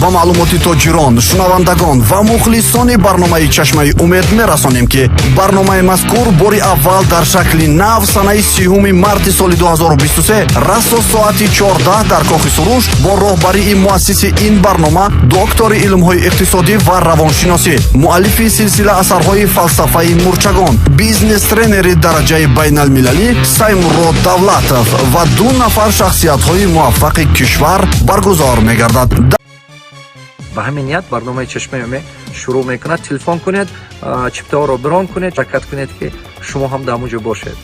ва маълумоти тоҷирон, шунавандагон ва мухлисони барномаи Чашмаи умед мерасонем ки барномаи мазкур бори аввал дар шакли нав санаи 30 марти соли 2023 расо соати 14 дар Кохи Суруш бо роҳбарии муассиси ин барнома доктори илмҳои иқтисодӣ ва равоншиносӣ, муаллифи силсила асарҳои фалсафаи мурчагон, бизнес тренери дараҷаи байналмилалӣ Саймурод Давлатов ва 2 нафар шахсиятҳои муваффақи кишвар баргузор мегардад. ба ҳамин ният барномаи Чашмаи умед шурӯъ мекунад. Телефон кунед, чиптаҳоро брон кунед, ҳаракат кунед ки шумо ҳам дар муҷо бошед.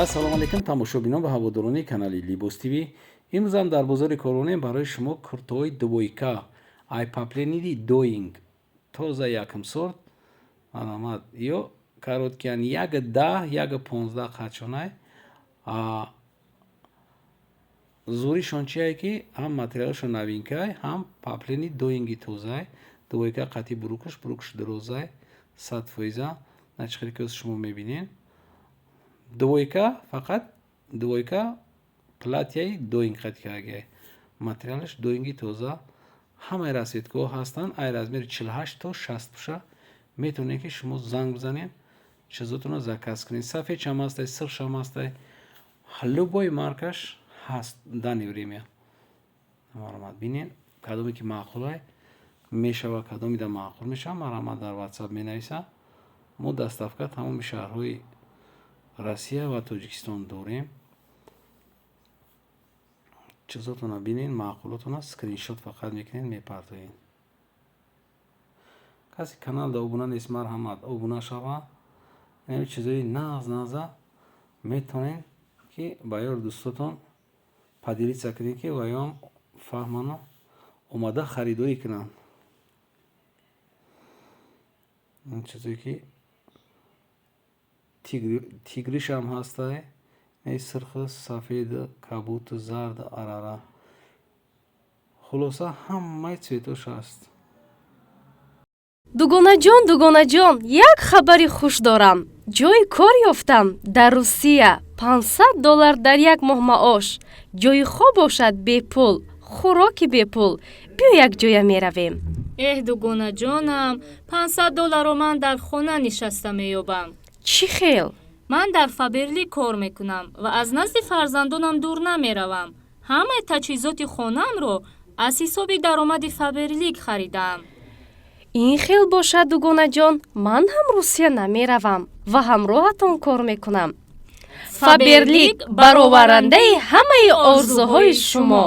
ассалому алайкум тамошобинон ва ҳаводорони канали Libos TV. имрӯз ҳам дар бозори коронем барои шумо куртои дубойка айпаплениди доинг тоза якм сорт аламат ё короткиян 1.10 1.15 қачонай зуришон чие ки ҳам материалшон навинкай, ҳам паплени доинги тозай, дубойка қати бурукуш дурозай 100%. начхири ки шумо мебинен дубойка, фақат дубойка платяи доинг қатикагай, материалаш доинги тоза, ҳамаи расветгоҳ ҳастанд, ай размери 48 то 60 буша. метавонед ки шумо занг бизанед, чизотонро заказ кунед. сафедшам ҳастай, сиршам ҳастай, любой маркаш ҳаст дани время. маромад бинен кадоме ки маъқулай мешава, кадоми да маъқул мешава, маромад дар WhatsApp менависа. мо доставка тамоми шаҳрҳои Россия ва Тоҷикистон дорем. чизотонро бинен, маъқулотонро скриншот фақат мекунед, мепартоед. каси каналда обуна нест, марҳамат обуна шава. ин чизои наза метавонед ки ба ёр дӯстотон падилица кунед ки ваём фаҳману омада харидорӣ кунанд. ин чизое ки тигришам ҳастай, сирхи сафеду кабуту зарду арара, хулоса ҳамаи цветош ҳаст. дугонаҷон, як хабари хуш дорам. ҷойи кор ёфтам дар Русия. $500 дар як моҳ маош. ҷойи хоб бошад бепул, хӯроки бепул. биё як ҷоя меравем. дугонаҷонам, $500 ман дар хона нишаста меёбам. чӣ хел? ман дар Фаберли кор мекунам ва аз назди фарзандонам дур намеравам. ҳамаи таҷҳизоти хонаамро аз ҳисоби даромади Фаберлик харидам. ин хел бошад дугонаҷон, ман ҳам Русия намеравам ва ҳамроҳатон кор мекунам. Фаберлик бароварандаи ҳамаи орзуҳои шумо.